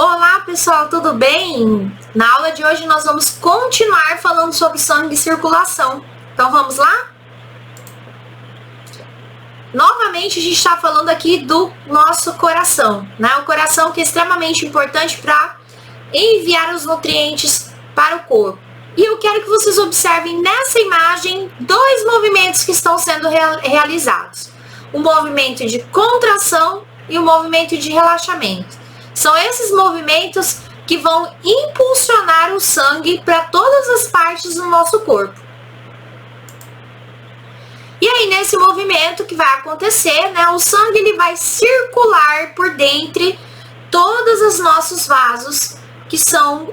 Olá pessoal, tudo bem? Na aula de hoje nós vamos continuar falando sobre sangue e circulação. Então vamos lá? Novamente a gente está falando aqui do nosso coração, né? O coração que é extremamente importante para enviar os nutrientes para o corpo. E eu quero que vocês observem nessa imagem dois movimentos que estão sendo realizados. O movimento de contração e o movimento de relaxamento. São esses movimentos que vão impulsionar o sangue para todas as partes do nosso corpo. E aí, nesse movimento que vai acontecer, né, o sangue ele vai circular por dentro todos os nossos vasos, que são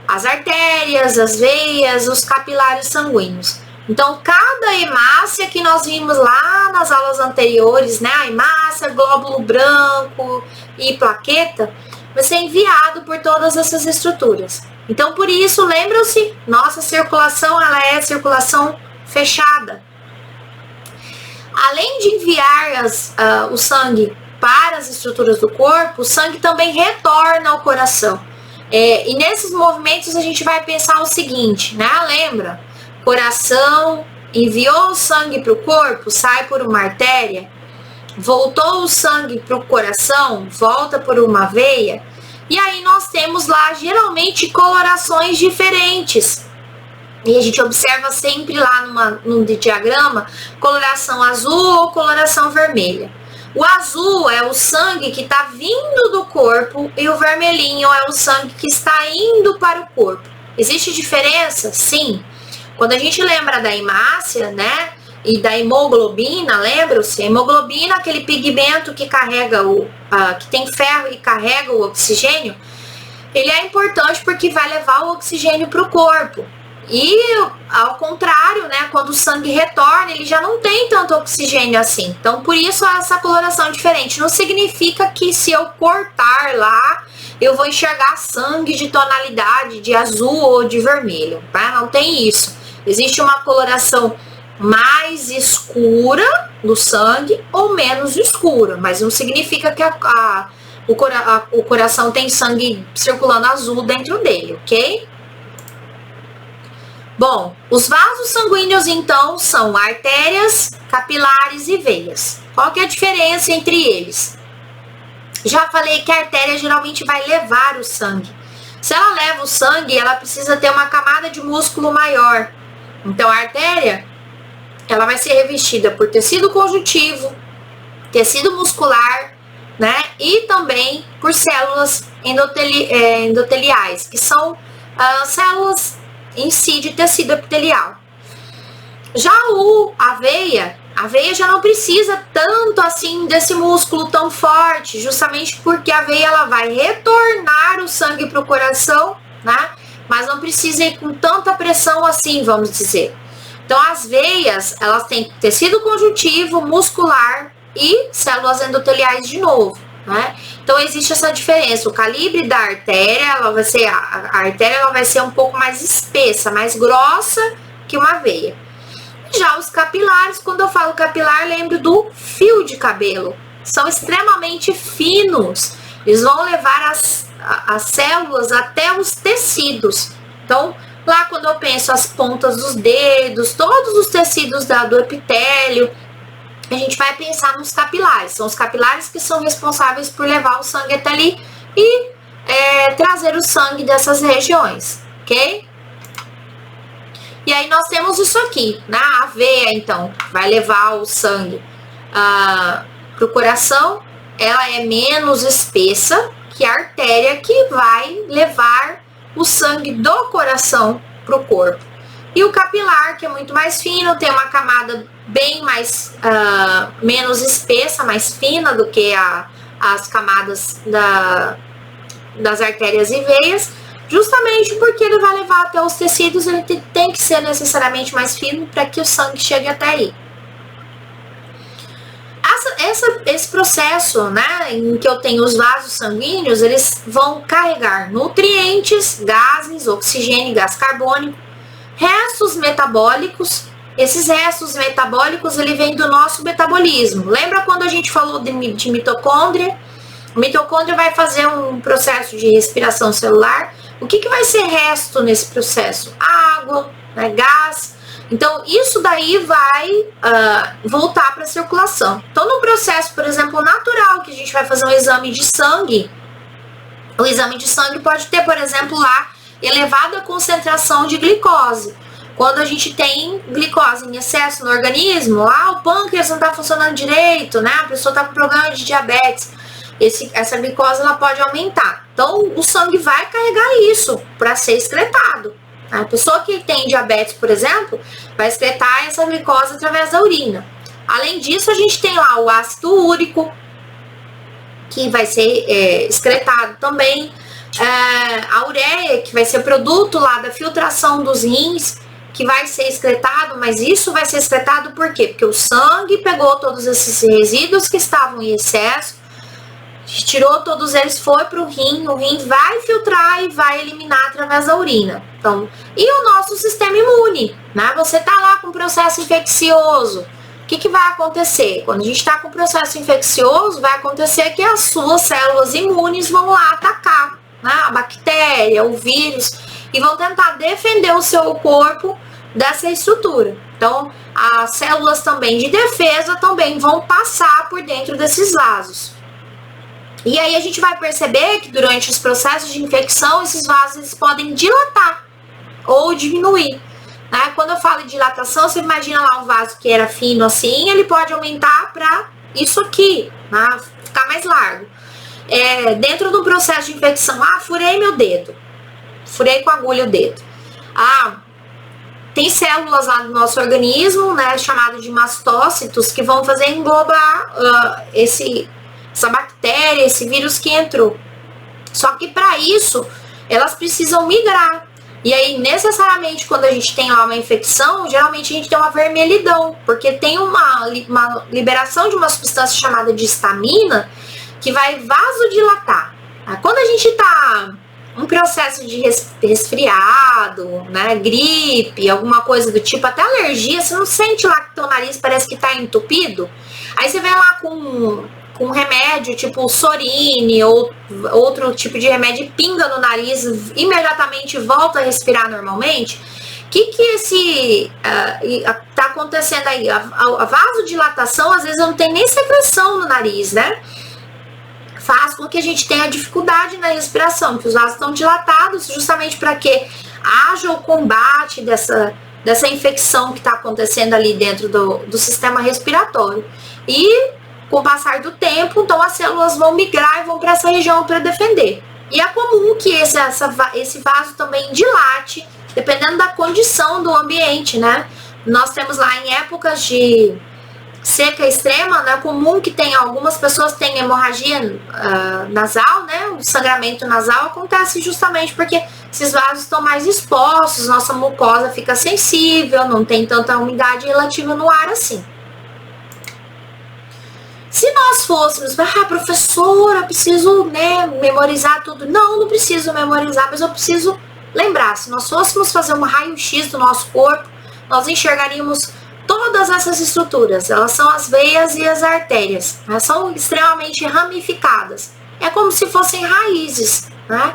as artérias, as veias, os capilares sanguíneos. Então, cada hemácia que nós vimos lá nas aulas anteriores, né, a hemácia, glóbulo branco e plaqueta, vai ser enviado por todas essas estruturas. Então, por isso, lembram-se, nossa circulação, ela é circulação fechada. Além de enviar o sangue para as estruturas do corpo, o sangue também retorna ao coração. E nesses movimentos a gente vai pensar o seguinte, né, lembra? Coração enviou o sangue para o corpo, sai por uma artéria, voltou o sangue para o coração, volta por uma veia, e aí nós temos lá geralmente colorações diferentes. E a gente observa sempre lá no diagrama coloração azul ou coloração vermelha. O azul é o sangue que está vindo do corpo e o vermelhinho é o sangue que está indo para o corpo. Existe diferença? Sim. Quando a gente lembra da hemácia, né, e da hemoglobina, lembra-se? A hemoglobina, aquele pigmento que carrega que tem ferro e carrega o oxigênio, ele é importante porque vai levar o oxigênio para o corpo. E ao contrário, né, quando o sangue retorna, ele já não tem tanto oxigênio assim. Então, por isso essa coloração diferente. Não significa que se eu cortar lá, eu vou enxergar sangue de tonalidade de azul ou de vermelho, tá? Não tem isso. Existe uma coloração mais escura do sangue ou menos escura, mas não significa que o coração tem sangue circulando azul dentro dele, ok? Bom, os vasos sanguíneos então são artérias, capilares e veias. Qual que é a diferença entre eles? Já falei que a artéria geralmente vai levar o sangue. Se ela leva o sangue, ela precisa ter uma camada de músculo maior. Então, a artéria, ela vai ser revestida por tecido conjuntivo, tecido muscular, né? E também por células endoteliais, que são células em si de tecido epitelial. Já a veia já não precisa tanto assim desse músculo tão forte, justamente porque a veia ela vai retornar o sangue para o coração, né? Mas não precisa ir com tanta pressão assim, vamos dizer. Então, as veias, elas têm tecido conjuntivo, muscular e células endoteliais de novo, né? Então, existe essa diferença. O calibre da artéria, a artéria ela vai ser um pouco mais espessa, mais grossa que uma veia. Já os capilares, quando eu falo capilar, lembro do fio de cabelo. São extremamente finos. Eles vão levar as células até os tecidos. Então, lá quando eu penso as pontas dos dedos, todos os tecidos do epitélio, a gente vai pensar nos capilares. São os capilares que são responsáveis por levar o sangue até ali e trazer o sangue dessas regiões, ok? E aí nós temos isso aqui, né? A veia, então, vai levar o sangue para o coração. Ela é menos espessa que a artéria que vai levar o sangue do coração para o corpo. E o capilar, que é muito mais fino, tem uma camada bem mais, menos espessa, mais fina do que as camadas das artérias e veias, justamente porque ele vai levar até os tecidos, ele tem que ser necessariamente mais fino para que o sangue chegue até aí. Esse processo, né, em que eu tenho os vasos sanguíneos, eles vão carregar nutrientes, gases, oxigênio, gás carbônico, restos metabólicos. Esses restos metabólicos, ele vem do nosso metabolismo. Lembra quando a gente falou de mitocôndria? A mitocôndria vai fazer um processo de respiração celular. O que vai ser resto nesse processo? Água, né, gás. Então, isso daí vai voltar para a circulação. Então, no processo, por exemplo, natural, que a gente vai fazer um exame de sangue, o exame de sangue pode ter, por exemplo, lá, elevada concentração de glicose. Quando a gente tem glicose em excesso no organismo, o pâncreas não está funcionando direito, né? A pessoa está com problema de diabetes. Essa glicose ela pode aumentar. Então, o sangue vai carregar isso para ser excretado. A pessoa que tem diabetes, por exemplo, vai excretar essa glicose através da urina. Além disso, a gente tem lá o ácido úrico, que vai ser excretado também. A ureia, que vai ser produto lá da filtração dos rins, que vai ser excretado, mas isso vai ser excretado por quê? Porque o sangue pegou todos esses resíduos que estavam em excesso, tirou todos eles, foi para o rim vai filtrar e vai eliminar através da urina. Então, e o nosso sistema imune, né? Você tá lá com processo infeccioso, o que vai acontecer? Quando a gente está com processo infeccioso, vai acontecer que as suas células imunes vão lá atacar, né? A bactéria, o vírus, e vão tentar defender o seu corpo dessa estrutura. Então, as células também de defesa também vão passar por dentro desses vasos. E aí a gente vai perceber que durante os processos de infecção, esses vasos eles podem dilatar ou diminuir. Né? Quando eu falo de dilatação, você imagina lá um vaso que era fino assim, ele pode aumentar para isso aqui, né? Ficar mais largo. Dentro do processo de infecção, furei meu dedo, furei com a agulha o dedo. Tem células lá do nosso organismo, né, chamado de mastócitos, que vão fazer englobar essa bactéria, esse vírus que entrou. Só que para isso, elas precisam migrar. E aí, necessariamente, quando a gente tem lá uma infecção, geralmente a gente tem uma vermelhidão, porque tem uma liberação de uma substância chamada de histamina, que vai vasodilatar. Quando a gente está um processo de resfriado, né, gripe, alguma coisa do tipo, até alergia, você não sente lá que teu nariz parece que está entupido? Aí você vem lá com remédio, tipo Sorine ou outro tipo de remédio, pinga no nariz, imediatamente volta a respirar normalmente. O que tá acontecendo aí? A vasodilatação, às vezes, não tem nem secreção no nariz, né? Faz com que a gente tenha dificuldade na respiração, que os vasos estão dilatados justamente para que haja o combate dessa infecção que está acontecendo ali dentro do sistema respiratório. E com o passar do tempo, então as células vão migrar e vão para essa região para defender. E é comum que esse vaso também dilate, dependendo da condição do ambiente, né? Nós temos lá em épocas de seca extrema, né? É comum que algumas pessoas tenham hemorragia nasal, né? O sangramento nasal acontece justamente porque esses vasos estão mais expostos, nossa mucosa fica sensível, não tem tanta umidade relativa no ar assim. Se nós fôssemos, professora, eu preciso, né, memorizar tudo. Não preciso memorizar, mas eu preciso lembrar. Se nós fôssemos fazer um raio-x do nosso corpo, nós enxergaríamos todas essas estruturas. Elas são as veias e as artérias. Elas são extremamente ramificadas. É como se fossem raízes, né?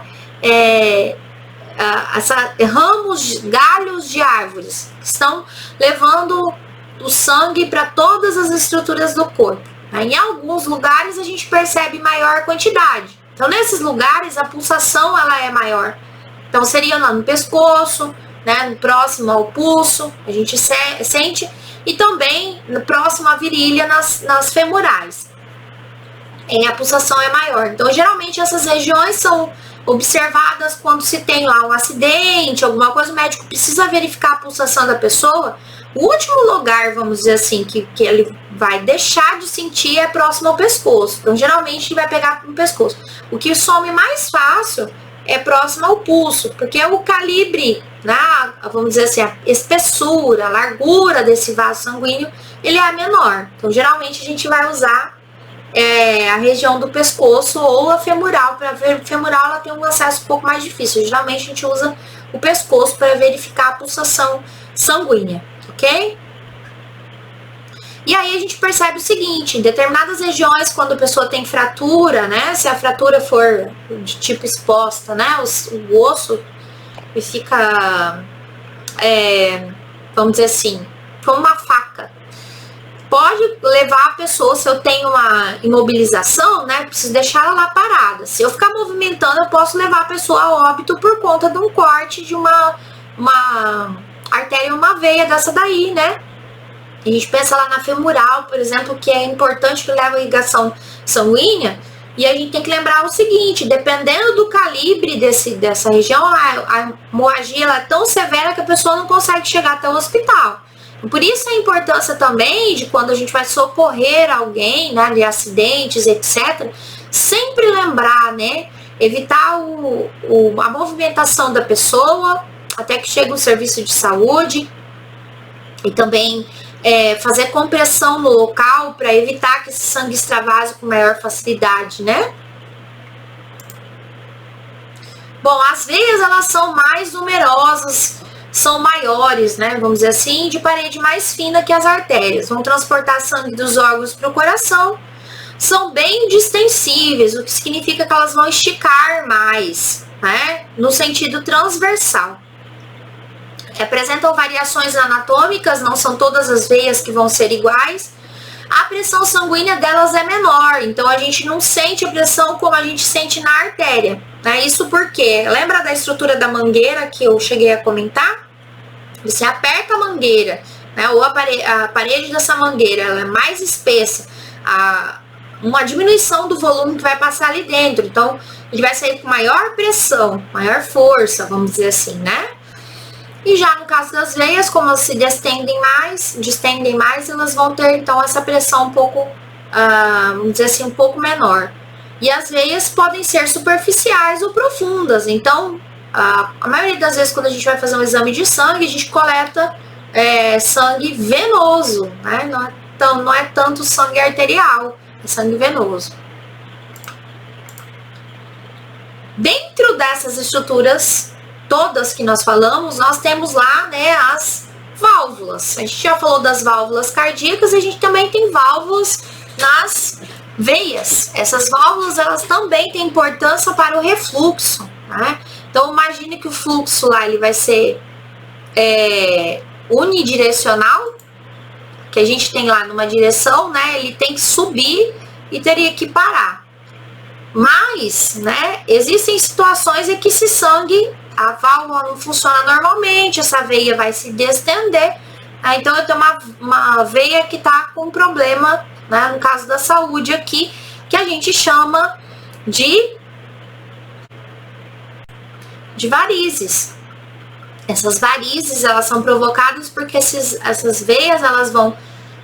Ramos, galhos de árvores que estão levando o sangue para todas as estruturas do corpo. Em alguns lugares a gente percebe maior quantidade. Então, nesses lugares, a pulsação ela é maior. Então, seria lá no pescoço, né, próximo ao pulso, a gente sente. E também próximo à virilha, nas femorais. A pulsação é maior. Então, geralmente, essas regiões são observadas quando se tem lá um acidente, alguma coisa, o médico precisa verificar a pulsação da pessoa. O último lugar, vamos dizer assim, que ele vai deixar de sentir é próximo ao pescoço. Então, geralmente, ele vai pegar no pescoço. O que some mais fácil é próximo ao pulso, porque o calibre, né, vamos dizer assim, a espessura, a largura desse vaso sanguíneo, ele é menor. Então, geralmente, a gente vai usar a região do pescoço ou a femoral. Para ver, a femoral ela tem um acesso um pouco mais difícil. Geralmente, a gente usa o pescoço para verificar a pulsação sanguínea. Ok? E aí a gente percebe o seguinte, em determinadas regiões, quando a pessoa tem fratura, né? Se a fratura for de tipo exposta, né? O osso fica, vamos dizer assim, como uma faca. Pode levar a pessoa, se eu tenho uma imobilização, né? Preciso deixar ela lá parada. Se eu ficar movimentando, eu posso levar a pessoa a óbito por conta de um corte de uma artéria ou uma veia dessa daí, né? A gente pensa lá na femoral, por exemplo, que é importante que leva a irrigação sanguínea. E a gente tem que lembrar o seguinte, dependendo do calibre dessa região, a hemorragia ela é tão severa que a pessoa não consegue chegar até o hospital. Por isso a importância também de quando a gente vai socorrer alguém, né, de acidentes, etc., sempre lembrar, né, evitar a movimentação da pessoa até que chegue o serviço de saúde e também fazer compressão no local para evitar que esse sangue extravase com maior facilidade, né? Bom, as veias elas são mais numerosas, são maiores, né? Vamos dizer assim, de parede mais fina que as artérias. Vão transportar sangue dos órgãos para o coração. São bem distensíveis, o que significa que elas vão esticar mais, né? No sentido transversal. Apresentam variações anatômicas, não são todas as veias que vão ser iguais. A pressão sanguínea delas é menor, então a gente não sente a pressão como a gente sente na artéria, né? Isso porque, lembra da estrutura da mangueira que eu cheguei a comentar? Você aperta a mangueira, né? Ou a parede dessa mangueira ela é mais espessa, uma diminuição do volume que vai passar ali dentro, então ele vai sair com maior pressão, maior força, vamos dizer assim, né? E já no caso das veias, como elas se distendem mais, elas vão ter então essa pressão um pouco, vamos dizer assim, um pouco menor. E as veias podem ser superficiais ou profundas. Então, a maioria das vezes quando a gente vai fazer um exame de sangue, a gente coleta sangue venoso, né? Não é tanto sangue arterial, é sangue venoso. Dentro dessas estruturas todas que nós falamos, nós temos lá, né, as válvulas. A gente já falou das válvulas cardíacas e a gente também tem válvulas nas veias. Essas válvulas, elas também têm importância para o refluxo, né? Então, imagine que o fluxo lá, ele vai ser unidirecional, que a gente tem lá numa direção, né, ele tem que subir e teria que parar. Mas, né, existem situações em que esse sangue, a válvula não funciona normalmente, essa veia vai se distender, né? Então eu tenho uma veia que está com problema, né, no caso da saúde aqui, que a gente chama de varizes. Essas varizes, elas são provocadas porque essas veias, elas vão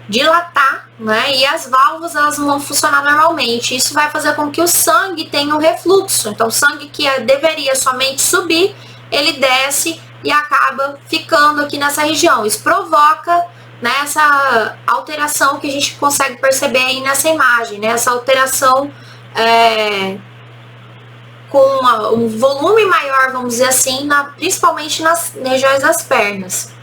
dilatar, né, e as válvulas, elas não vão funcionar normalmente. Isso vai fazer com que o sangue tenha um refluxo. Então, o sangue que deveria somente subir, ele desce e acaba ficando aqui nessa região. Isso provoca, né, essa alteração que a gente consegue perceber aí nessa imagem, né, essa alteração com um volume maior, vamos dizer assim, principalmente nas regiões das pernas.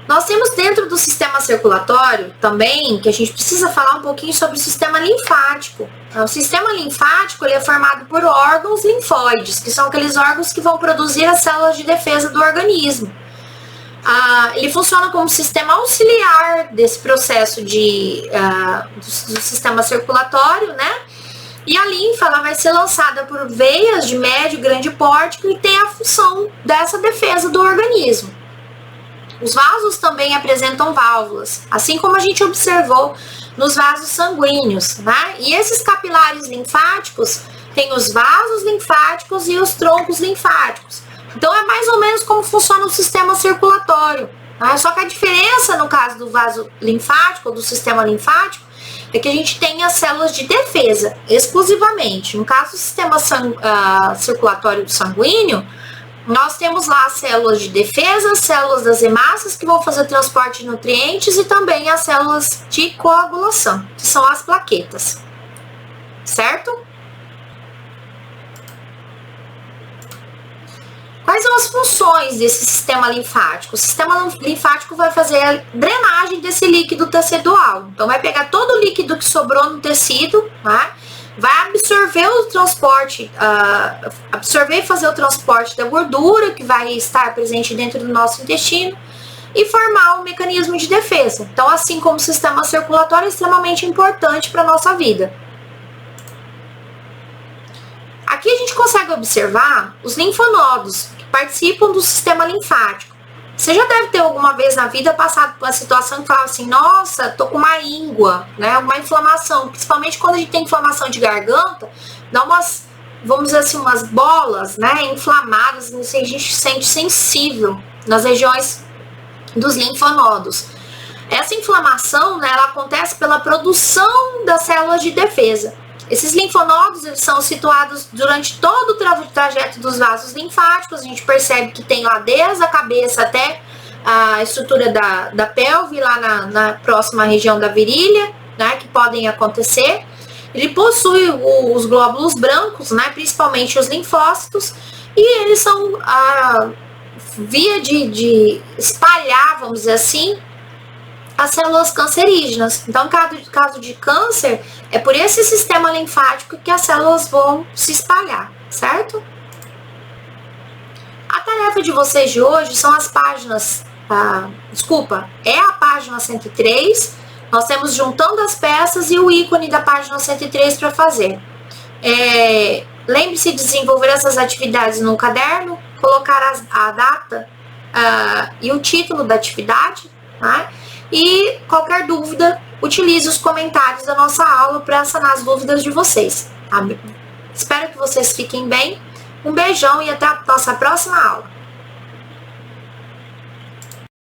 Nós temos dentro do sistema circulatório também, que a gente precisa falar um pouquinho sobre o sistema linfático. O sistema linfático, ele é formado por órgãos linfóides, que são aqueles órgãos que vão produzir as células de defesa do organismo. Ele funciona como sistema auxiliar desse processo do sistema circulatório, né? E a linfa, ela vai ser lançada por veias de médio e grande porte que tem a função dessa defesa do organismo. Os vasos também apresentam válvulas, assim como a gente observou nos vasos sanguíneos, né? E esses capilares linfáticos têm os vasos linfáticos e os troncos linfáticos. Então é mais ou menos como funciona o sistema circulatório, né? Só que a diferença no caso do vaso linfático, ou do sistema linfático, é que a gente tem as células de defesa exclusivamente. No caso do sistema circulatório sanguíneo, nós temos lá as células de defesa, as células das hemácias que vão fazer transporte de nutrientes e também as células de coagulação, que são as plaquetas, certo? Quais são as funções desse sistema linfático? O sistema linfático vai fazer a drenagem desse líquido tecidual. Então, vai pegar todo o líquido que sobrou no tecido, né? Vai absorver o transporte, absorver e fazer o transporte da gordura que vai estar presente dentro do nosso intestino e formar um mecanismo de defesa. Então, assim como o sistema circulatório é extremamente importante para a nossa vida. Aqui a gente consegue observar os linfonodos que participam do sistema linfático. Você já deve ter alguma vez na vida passado por uma situação que fala assim, nossa, tô com uma íngua, né, uma inflamação, principalmente quando a gente tem inflamação de garganta, dá umas, vamos dizer assim, umas bolas, né, inflamadas, a gente se sente sensível nas regiões dos linfonodos. Essa inflamação, né, ela acontece pela produção das células de defesa. Esses linfonodos, eles são situados durante todo o trajeto dos vasos linfáticos. A gente percebe que tem lá desde a cabeça até a estrutura da pelve, lá na próxima região da virilha, né, que podem acontecer. Ele possui os glóbulos brancos, né, principalmente os linfócitos, e eles são via de espalhar, vamos dizer assim, as células cancerígenas. Então, em caso de câncer, é por esse sistema linfático que as células vão se espalhar, certo? A tarefa de vocês de hoje são as páginas, é a página 103, nós temos juntando as peças e o ícone da página 103 para fazer. Lembre-se de desenvolver essas atividades no caderno, colocar a data e o título da atividade, né? E qualquer dúvida, utilize os comentários da nossa aula para sanar as dúvidas de vocês. Espero que vocês fiquem bem. Um beijão e até a nossa próxima aula.